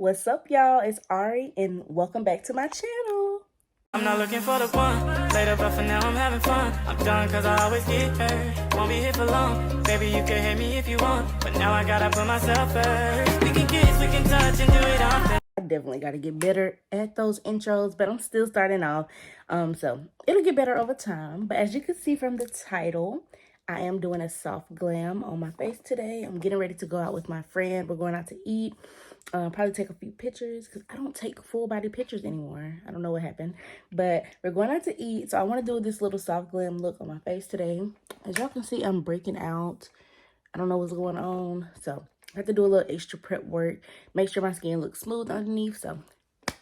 What's up, y'all? It's Ari, and welcome back to my channel. I'm not looking for the one. Later, but for now I'm having fun. I'm done cause I always get hurt. Won't be here for long. Baby, you can hit me if you want. But now I gotta put myself first. We can kiss, we can touch and do it often. I definitely got to get better at those intros, but I'm still starting off. So it'll get better over time. But as you can see from the title, I am doing a soft glam on my face today. I'm getting ready to go out with my friend. We're going out to eat. Probably take a few pictures because I don't take full body pictures anymore. I don't know what happened, but we're going out to eat. So I want to do this little soft glam look on my face today. As y'all can see, I'm breaking out. I don't know what's going on. So I have to do a little extra prep work. Make sure my skin looks smooth underneath. So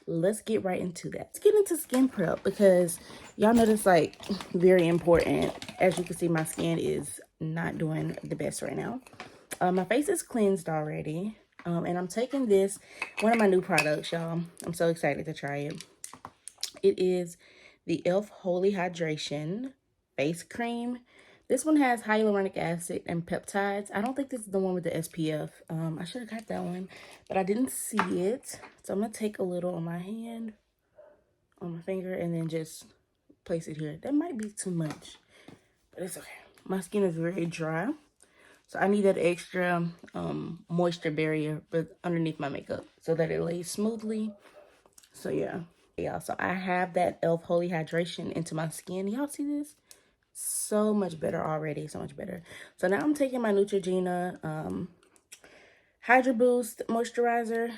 let's get right into that. Let's get into skin prep because y'all know that's like very important. As you can see, my skin is not doing the best right now. My face is cleansed already. And I'm taking this, one of my new products, y'all. I'm so excited to try it. It is the e.l.f. Holy Hydration Face Cream. This one has hyaluronic acid and peptides. I don't think this is the one with the SPF. I should have got that one, but I didn't see it. So I'm going to take a little on my hand, on my finger, and then just place it here. That might be too much, but it's okay. My skin is very dry. So I need that extra moisture barrier but underneath my makeup so that it lays smoothly. So yeah. Y'all, so I have that e.l.f. Holy Hydration into my skin. Y'all see this? So much better already. So much better. So now I'm taking my Neutrogena Hydro Boost Moisturizer.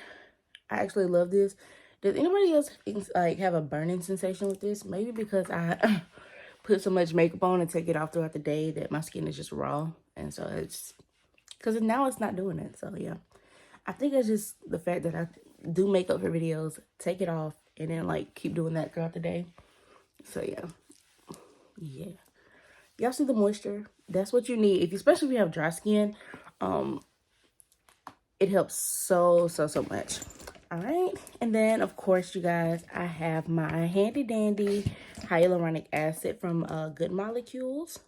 I actually love this. Does anybody else like have a burning sensation with this? Maybe because I put so much makeup on and take it off throughout the day that my skin is just raw. And so it's, because now it's not doing it. So yeah, I think it's just the fact that I do makeup for videos, take it off, and then like keep doing that throughout the day. So yeah. Y'all see the moisture? That's what you need. Especially if you have dry skin, it helps so much. All right, and then of course, you guys, I have my handy dandy hyaluronic acid from Good Molecules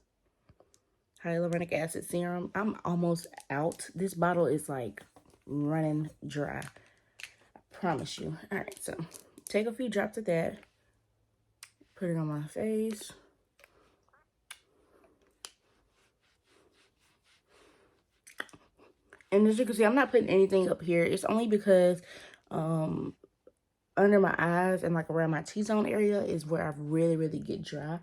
hyaluronic acid serum. I'm almost out. This bottle is like running dry, I promise you. All right, so take a few drops of that, put it on my face. And as you can see, I'm not putting anything up here. It's only because under my eyes and like around my T-zone area is where I really get dry,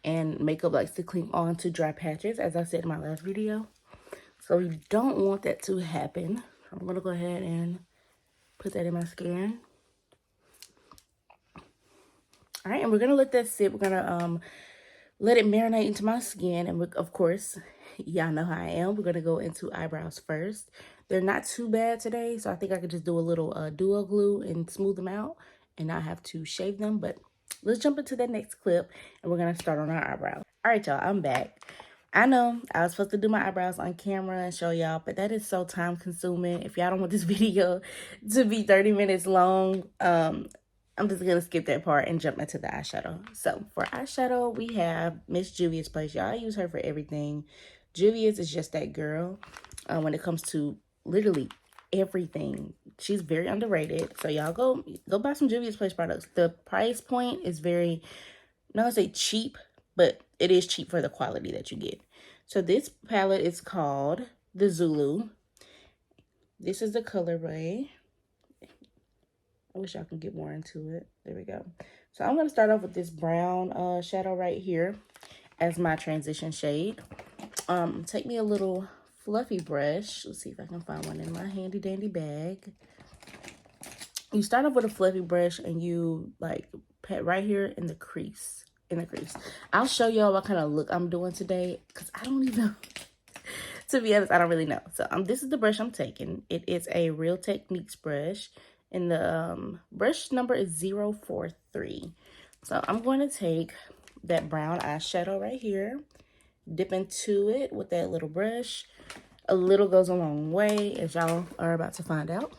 and makeup likes to cling on to dry patches, as I said in my last video. So you don't want that to happen. I'm gonna go ahead and put that in my skin. All right, and we're gonna let that sit. We're gonna let it marinate into my skin, and of course, y'all know how I am. We're gonna go into eyebrows first. They're not too bad today, so I think I could just do a little duo glue and smooth them out and not have to shave them. But let's jump into the next clip, and we're gonna start on our eyebrows. All right, y'all, I'm back. I know I was supposed to do my eyebrows on camera and show y'all, but that is so time consuming. If y'all don't want this video to be 30 minutes long, I'm just going to skip that part and jump into the eyeshadow. So for eyeshadow, we have Miss Juvia's Place. Y'all, I use her for everything. Juvia's is just that girl when it comes to literally everything. She's very underrated. So y'all go buy some Juvia's Place products. The price point is very, I'm not going to say cheap, but it is cheap for the quality that you get. So this palette is called the Zulu. This is the colorway. I wish I could get more into it. There we go. So I'm going to start off with this brown shadow right here as my transition shade. Take me a little fluffy brush. Let's see if I can find one in my handy dandy bag. You start off with a fluffy brush and you like pat right here in the crease. I'll show y'all what kind of look I'm doing today because I don't even know. To be honest, I don't really know. So this is the brush I'm taking. It is a Real Techniques brush. And the brush number is 043. So I'm going to take that brown eyeshadow right here, dip into it with that little brush. A little goes a long way, as y'all are about to find out.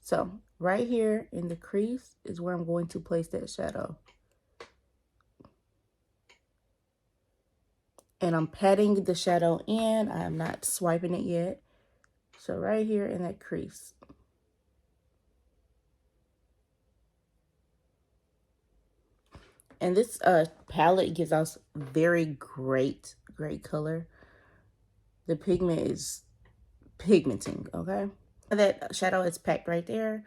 So right here in the crease is where I'm going to place that shadow. And I'm patting the shadow in. I'm not swiping it yet. So right here in that crease. And this palette gives us very great color. The pigment is pigmenting, okay? That shadow is packed right there.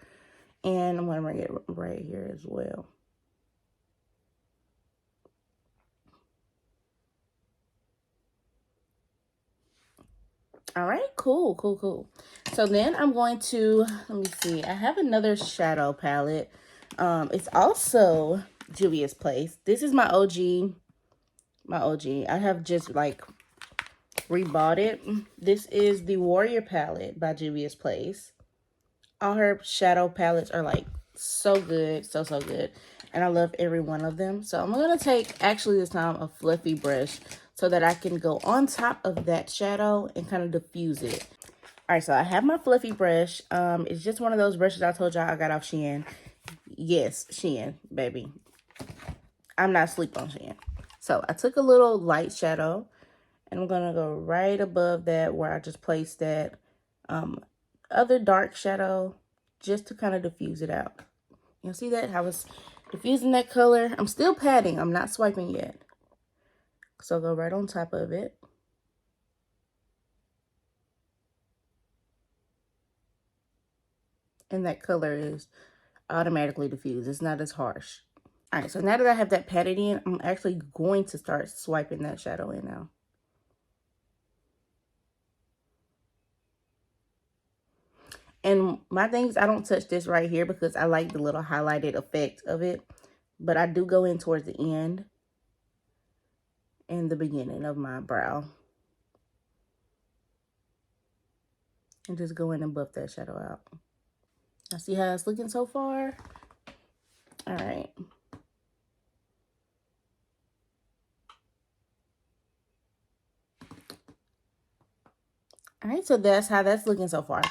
And I'm going to bring it right here as well. All right, cool. So then I'm going to, let me see. I have another shadow palette. It's also Juvia's Place. This is my OG. I have just like rebought it. This is the Warrior palette by Juvia's Place. All her shadow palettes are like so good, so good. And I love every one of them. So I'm going to take, actually this time, a fluffy brush so that I can go on top of that shadow and kind of diffuse it. All right, so I have my fluffy brush. It's just one of those brushes I told y'all I got off Shein. Yes, Shein, baby. I'm not asleep on Shein. So I took a little light shadow, and I'm going to go right above that where I just placed that other dark shadow just to kind of diffuse it out. You see that? I was diffusing that color. I'm still patting. I'm not swiping yet. So I'll go right on top of it. And that color is automatically diffused. It's not as harsh. All right, so now that I have that patted in, I'm actually going to start swiping that shadow in now. And my thing is I don't touch this right here because I like the little highlighted effect of it. But I do go in towards the end and the beginning of my brow. And just go in and buff that shadow out. Now see how it's looking so far? All right. All right, so that's how that's looking so far.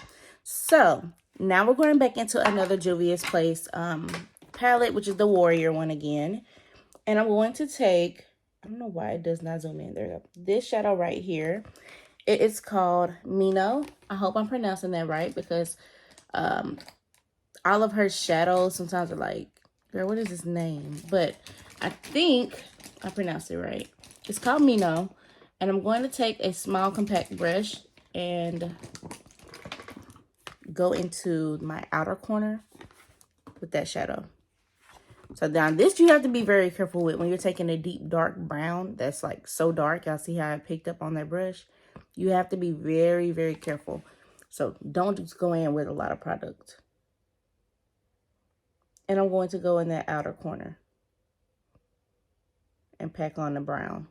So now we're going back into another Juvia's Place palette, which is the Warrior one again. And I'm going to take, I don't know why it does not zoom in. There we go. This shadow right here. It is called Mino. I hope I'm pronouncing that right because all of her shadows sometimes are like, girl, what is his name? But I think I pronounced it right. It's called Mino. And I'm going to take a small compact brush and go into my outer corner with that shadow. So now this you have to be very careful with when you're taking a deep dark brown that's like so dark. Y'all see how I picked up on that brush? You have to be very careful. So don't just go in with a lot of product. And I'm going to go in that outer corner and pack on the brown.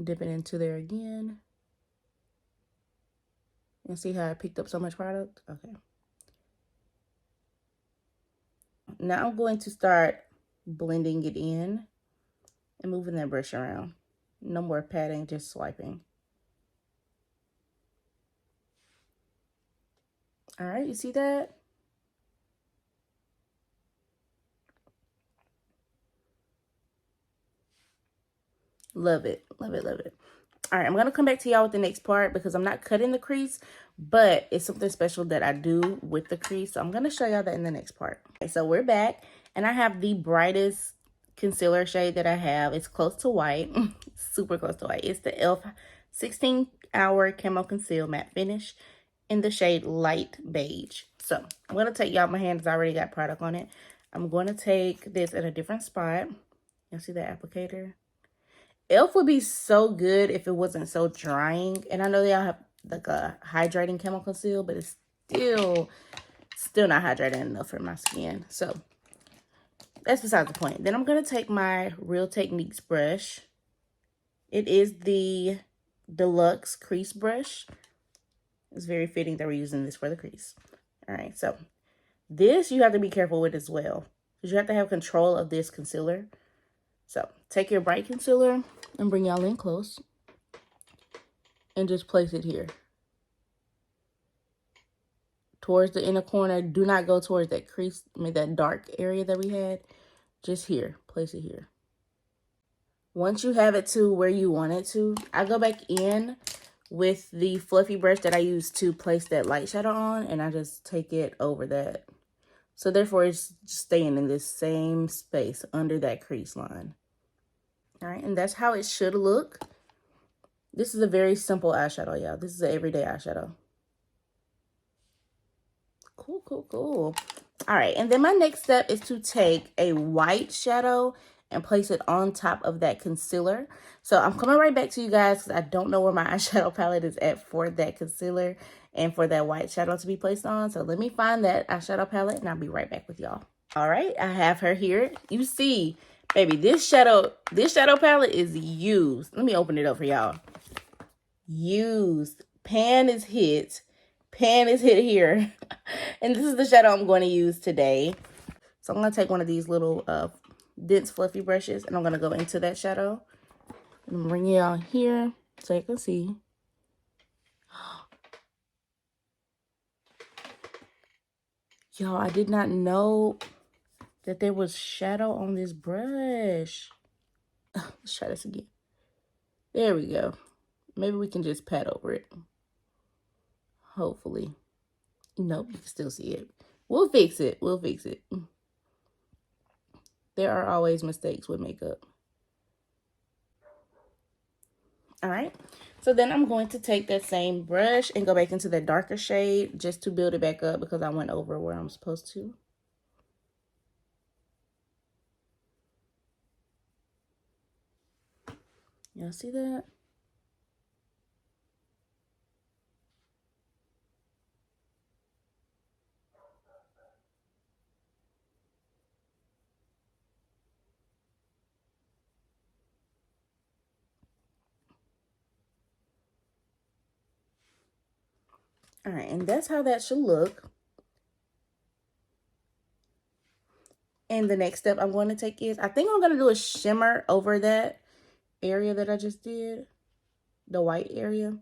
Dip it into there again. And see how I picked up so much product? Okay. Now I'm going to start blending it in and moving that brush around. No more patting, just swiping. All right, you see that? Love it. All right, I'm going to come back to y'all with the next part because I'm not cutting the crease, but it's something special that I do with the crease. So I'm going to show y'all that in the next part. Okay, so we're back, and I have the brightest concealer shade that I have. It's close to white, super close to white. It's the e.l.f. 16-Hour Camo Conceal Matte Finish in the shade Light Beige. So I'm going to take y'all, my hand has already got product on it. I'm going to take this at a different spot. You'll see the applicator. e.l.f. would be so good if it wasn't so drying. And I know they all have like a hydrating chemical conceal, but it's still not hydrating enough for my skin. So that's besides the point. Then I'm going to take my Real Techniques brush. It is the Deluxe Crease Brush. It's very fitting that we're using this for the crease. All right, so this you have to be careful with as well, because you have to have control of this concealer. So take your bright concealer and bring y'all in close and just place it here towards the inner corner. Do not go towards that crease, that dark area that we had. Just here, place it here. Once you have it to where you want it to, I go back in with the fluffy brush that I used to place that light shadow on, and I just take it over that. So therefore, it's staying in this same space under that crease line. All right, and that's how it should look. This is a very simple eyeshadow, y'all. This is an everyday eyeshadow. Cool, cool, cool. All right, and then my next step is to take a white shadow and place it on top of that concealer. So I'm coming right back to you guys because I don't know where my eyeshadow palette is at for that concealer and for that white shadow to be placed on. So let me find that eyeshadow palette and I'll be right back with y'all. All right, I have her here. You see, baby, this shadow palette is used. Let me open it up for y'all. Used. Pan is hit here. And this is the shadow I'm going to use today. So I'm going to take one of these little dense fluffy brushes and I'm going to go into that shadow. And bring it out here so you can see. Y'all, I did not know that there was shadow on this brush. Let's try this again. There we go. Maybe we can just pat over it. Hopefully. Nope, you can still see it. We'll fix it. We'll fix it. There are always mistakes with makeup. All right. So then I'm going to take that same brush and go back into the darker shade just to build it back up because I went over where I'm supposed to. Y'all see that? All right, and that's how that should look. And the next step I'm going to take is, I think I'm going to do a shimmer over that area that I just did. The white area.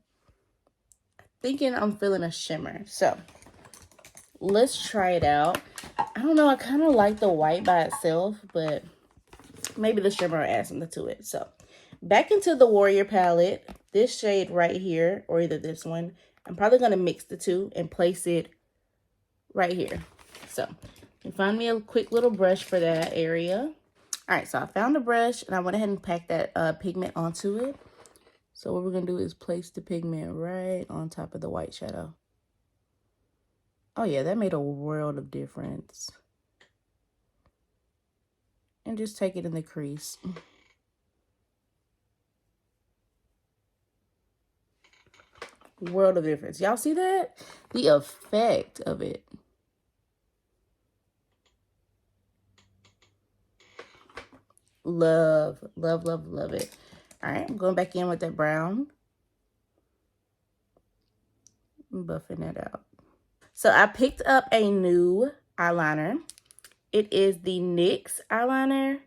Thinking I'm feeling a shimmer. So, let's try it out. I don't know, I kind of like the white by itself, but maybe the shimmer will add something to it. So, back into the Warrior palette. This shade right here, or either this one. I'm probably going to mix the two and place it right here. So, you find me a quick little brush for that area. All right, so I found a brush and I went ahead and packed that pigment onto it. So what we're going to do is place the pigment right on top of the white shadow. Oh yeah, that made a world of difference. And just take it in the crease. World of difference. Y'all see that? The effect of it. Love, love, love, love it. All right, I'm going back in with that brown. I'm buffing that out. So I picked up a new eyeliner. It is the NYX eyeliner,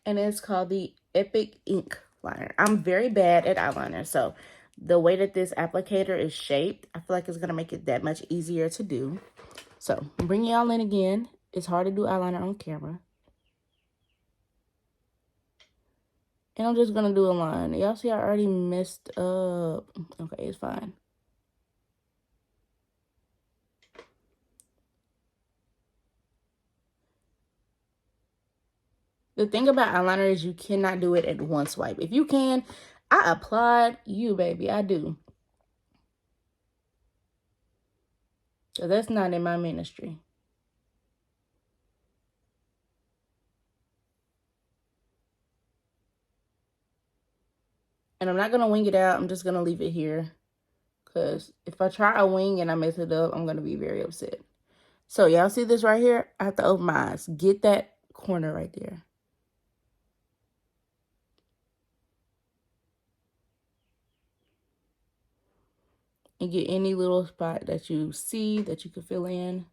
and it's called the Epic Ink Liner. I'm very bad at eyeliner, so the way that this applicator is shaped, I feel like it's going to make it that much easier to do. So, bring y'all in again. It's hard to do eyeliner on camera. And I'm just going to do a line. Y'all see I already messed up. Okay, it's fine. The thing about eyeliner is you cannot do it at one swipe. If you can, I applaud you, baby. I do. So that's not in my ministry. And I'm not going to wing it out. I'm just going to leave it here. Because if I try a wing and I mess it up, I'm going to be very upset. So y'all see this right here? I have to open my eyes. Get that corner right there. And get any little spot that you see that you can fill in.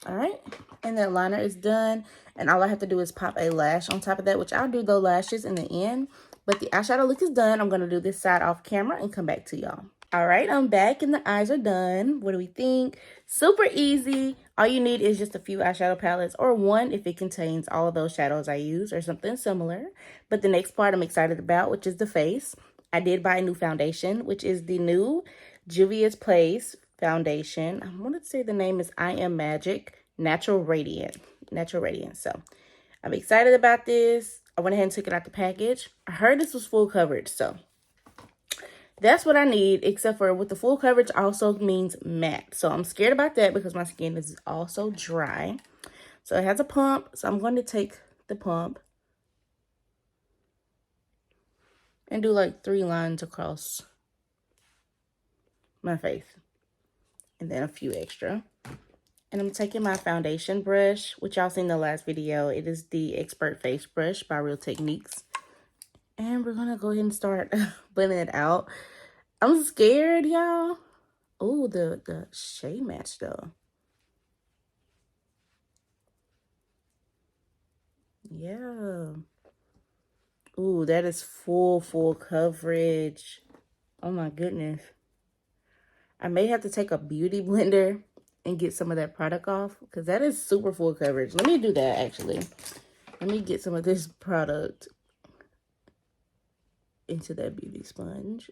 All right, and that liner is done, and all I have to do is pop a lash on top of that, which I'll do the lashes in the end. But the eyeshadow look is done. I'm going to do this side off camera and come back to y'all. All right, I'm back and the eyes are done. What do we think? Super easy. All you need is just a few eyeshadow palettes or one if it contains all of those shadows I use or something similar. But the next part I'm excited about, which is the face. I did buy a new foundation, which is the new Juvia's Place foundation. I want to say the name is I Am Magic Natural Radiant. Natural Radiant. So I'm excited about this. I went ahead and took it out the package. I heard this was full coverage, so that's what I need, except for with the full coverage also means matte. So I'm scared about that because my skin is also dry. So it has a pump. So I'm going to take the pump and do like 3 lines across my face. And then a few extra. And I'm taking my foundation brush, which y'all seen in the last video. It is the Expert Face Brush by Real Techniques. And we're going to go ahead and start blending it out. I'm scared, y'all. Oh, the shade match, though. Yeah. Ooh, that is full coverage. Oh, my goodness. I may have to take a beauty blender and get some of that product off because that is super full coverage. Let me do that, actually. Let me get some of this product into that beauty sponge.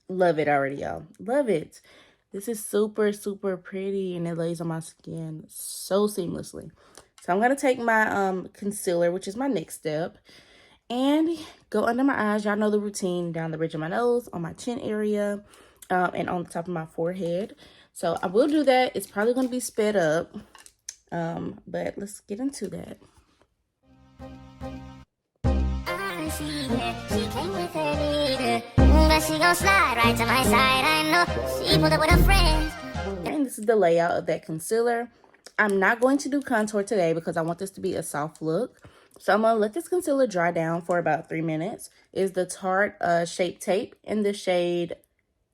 Love it already, y'all. Love it. This is super pretty and it lays on my skin so seamlessly. So I'm going to take my concealer, which is my next step, and go under my eyes. Y'all know the routine. Down the bridge of my nose, on my chin area, and on the top of my forehead. So I will do that. It's probably going to be sped up, but let's get into that. She came with her leader, but she gon' slide right to my side. I know she pulled up with her friends. And this is the layout of that concealer. I'm not going to do contour today because I want this to be a soft look. So I'm going to let this concealer dry down for about 3 minutes. It's the Tarte Shape Tape in the shade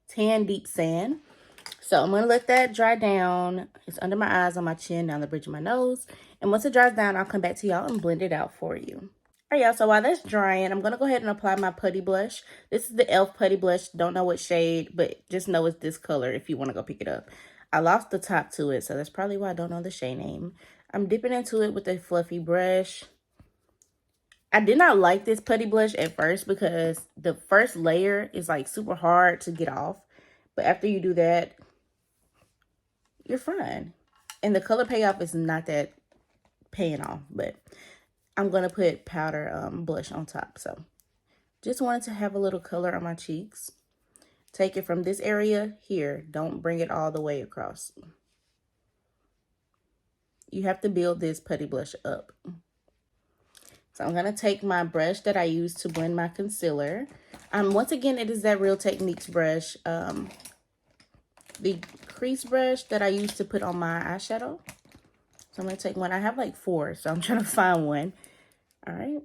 Tan Deep Sand. So I'm going to let that dry down. It's under my eyes, on my chin, down the bridge of my nose. And once it dries down, I'll come back to y'all and blend it out for you. All right, y'all, so while that's drying, I'm going to go ahead and apply my putty blush. This is the e.l.f. putty blush. Don't know what shade, but just know it's this color if you want to go pick it up. I lost the top to it, so that's probably why I don't know the shade name. I'm dipping into it with a fluffy brush. I did not like this putty blush at first because the first layer is like super hard to get off. But after you do that, you're fine. And the color payoff is not that paying off, but I'm going to put powder blush on top. So just wanted to have a little color on my cheeks. Take it from this area here. Don't bring it all the way across. You have to build this putty blush up. So I'm going to take my brush that I use to blend my concealer. Once again, it is that Real Techniques brush. The crease brush that I use to put on my eyeshadow. So I'm going to take one. I have like 4, so I'm trying to find one. All right.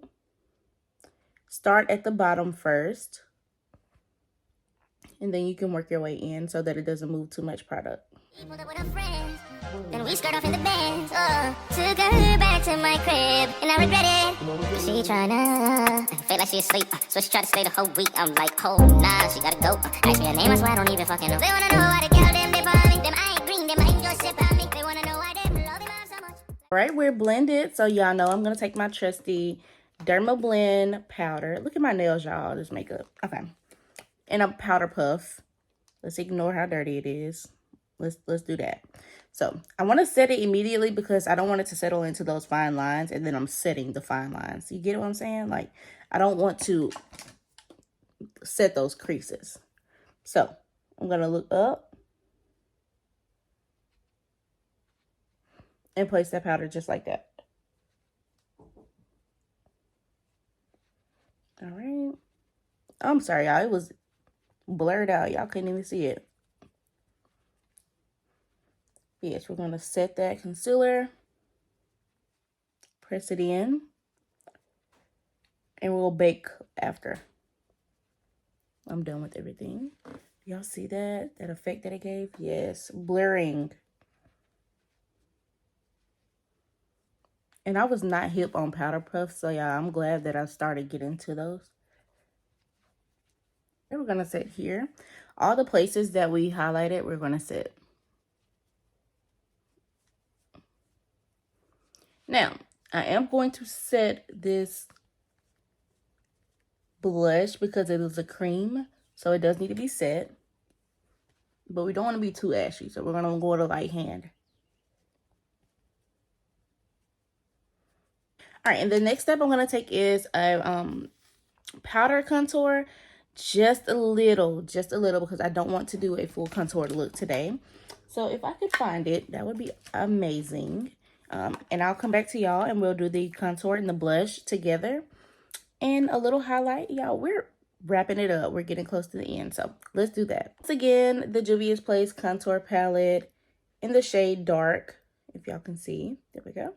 Start at the bottom first. And then you can work your way in so that it doesn't move too much product. Then we skirt off in the Benz. Took her back to my crib, and I regret it. She tryna feel like she asleep, so she tried to stay the whole week. I'm like, oh nah, she gotta go. Ask me her name, I swear I don't even fucking know. They wanna know why the girl them they for me. Them I ain't green, them I ain't just shit on me. They wanna know why they love them so much. All right, we're blended, so y'all know I'm gonna take my trusty Derma Blend powder. Look at my nails, y'all. This makeup. Okay, and a powder puff. Let's ignore how dirty it is. Let's do that. So I want to set it immediately because I don't want it to settle into those fine lines, and then I'm setting the fine lines. You get what I'm saying? Like, I don't want to set those creases. So I'm going to look up and place that powder just like that. All right. I'm sorry, y'all. It was blurred out. Y'all couldn't even see it. Yes, we're going to set that concealer, press it in, and we'll bake after. I'm done with everything. Y'all see that? That effect that it gave? Yes, blurring. And I was not hip on powder puffs, so yeah, I'm glad that I started getting into those. And we're gonna set here. All the places that we highlighted, we're gonna set. Now, I am going to set this blush because it is a cream, so it does need to be set. But we don't want to be too ashy, so we're gonna go with a light hand. All right, and the next step I'm gonna take is a powder contour, just a little, because I don't want to do a full contour look today. So if I could find it, that would be amazing. And I'll come back to y'all and we'll do the contour and the blush together. And a little highlight. Y'all, we're wrapping it up. We're getting close to the end. So let's do that. Once again, the Juvia's Place contour palette in the shade Dark. If y'all can see. There we go.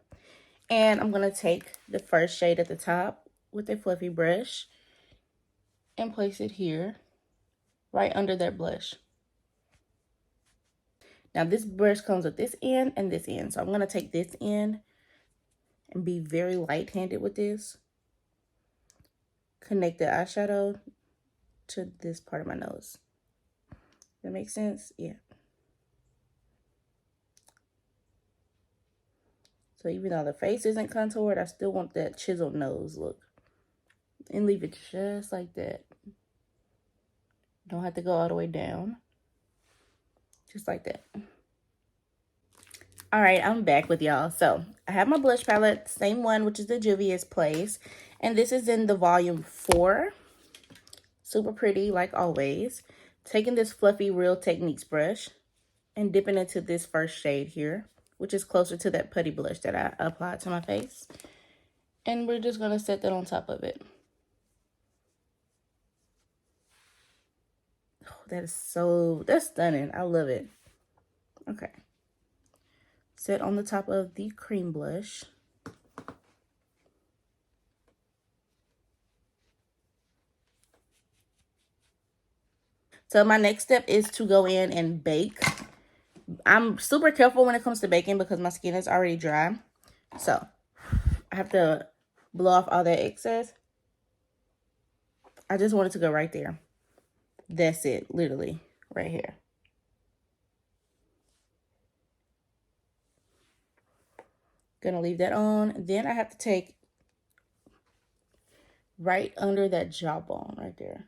And I'm going to take the first shade at the top with a fluffy brush and place it here, right under that blush. Now this brush comes with this end and this end. So I'm going to take this end and be very light-handed with this. Connect the eyeshadow to this part of my nose. That makes sense? Yeah. So even though the face isn't contoured, I still want that chiseled nose look. And leave it just like that. Don't have to go all the way down. Just like that. All right, I'm back with y'all. So I have my blush palette, same one, which is the Juvia's Place. And this is in the volume 4. Super pretty, like always. Taking this fluffy Real Techniques brush and dipping into this first shade here, which is closer to that putty blush that I applied to my face. And we're just going to set that on top of it. Oh, that's stunning. I love it. Okay. Set on the top of the cream blush. So my next step is to go in and bake. I'm super careful when it comes to baking because my skin is already dry. So I have to blow off all that excess. I just want it to go right there. That's it, literally, right here. Gonna leave that on. Then I have to take right under that jawbone right there.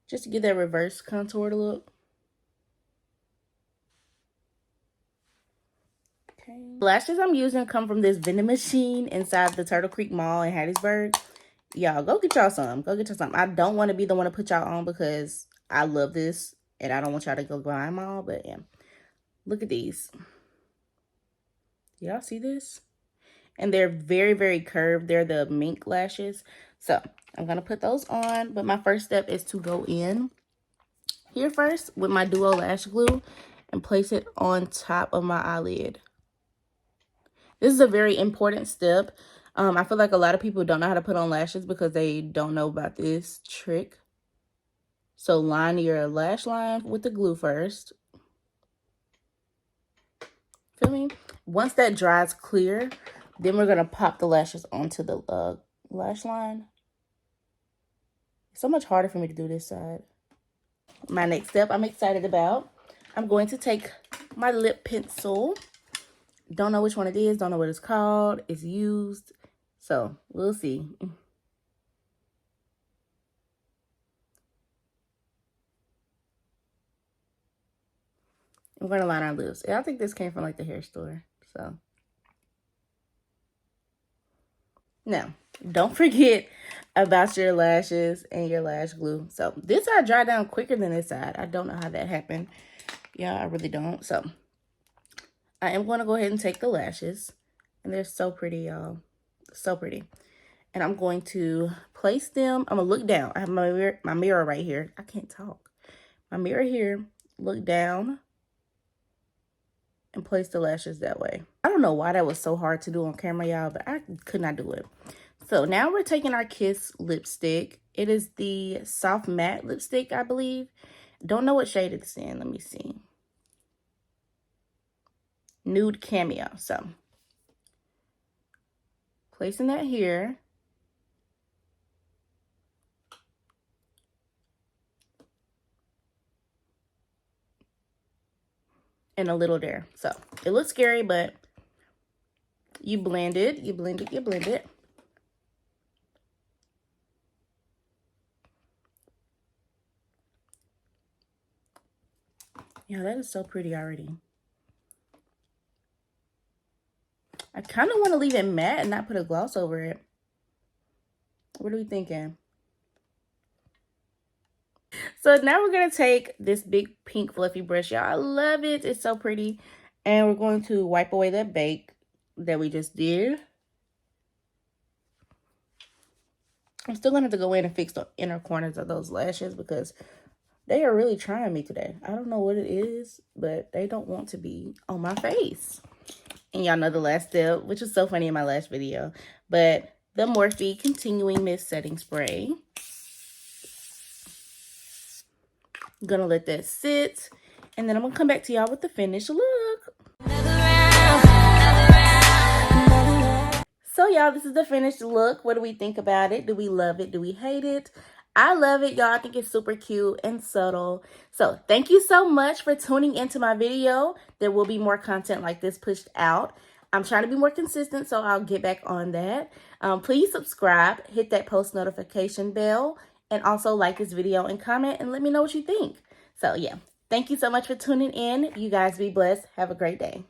Just to get that reverse contoured look. Okay. The lashes I'm using come from this vending machine inside the Turtle Creek Mall in Hattiesburg. Y'all, go get y'all some. Go get y'all some. I don't want to be the one to put y'all on because I love this. And I don't want y'all to go buy them all. But yeah. Look at these. Y'all see this? And they're very, very curved. They're the mink lashes. So I'm going to put those on. But my first step is to go in here first with my Duo Lash Glue and place it on top of my eyelid. This is a very important step. I feel like a lot of people don't know how to put on lashes because they don't know about this trick. So line your lash line with the glue first. Feel me? Once that dries clear, then we're going to pop the lashes onto the lash line. It's so much harder for me to do this side. My next step I'm excited about. I'm going to take my lip pencil. Don't know which one it is. Don't know what it's called. It's used. So we'll see. We're going to line our lips. I think this came from like the hair store. So now, don't forget about your lashes and your lash glue. So this side dried down quicker than this side. I don't know how that happened. Yeah, I really don't. So I am going to go ahead and take the lashes. And they're so pretty, y'all. So pretty. And I'm going to place them. I'm going to look down. I have my mirror right here. I can't talk. My mirror here. Look down. And place the lashes that way. I don't know why that was so hard to do on camera, y'all. But I could not do it. So now we're taking our Kiss lipstick. It is the Soft Matte lipstick, I believe. Don't know what shade it's in. Let me see. Nude Cameo. So, placing that here. And a little there. So, it looks scary, but you blend it. You blend it. You blend it. Yeah, that is so pretty already. I kind of want to leave it matte and not put a gloss over it. What are we thinking? So now we're going to take this big pink fluffy brush. Y'all, I love it. It's so pretty. And we're going to wipe away that bake that we just did. I'm still going to have to go in and fix the inner corners of those lashes because they are really trying me today. I don't know what it is, but they don't want to be on my face. And y'all know the last step, which is so funny in my last video. But the Morphe Continuing Mist Setting Spray. I'm going to let that sit. And then I'm going to come back to y'all with the finished look. So, y'all, this is the finished look. What do we think about it? Do we love it? Do we hate it? I love it, y'all. I think it's super cute and subtle. So, thank you so much for tuning into my video. There will be more content like this pushed out. I'm trying to be more consistent, so I'll get back on that. Please subscribe, hit that post notification bell, and also like this video and comment and let me know what you think. So, yeah. Thank you so much for tuning in. You guys be blessed. Have a great day.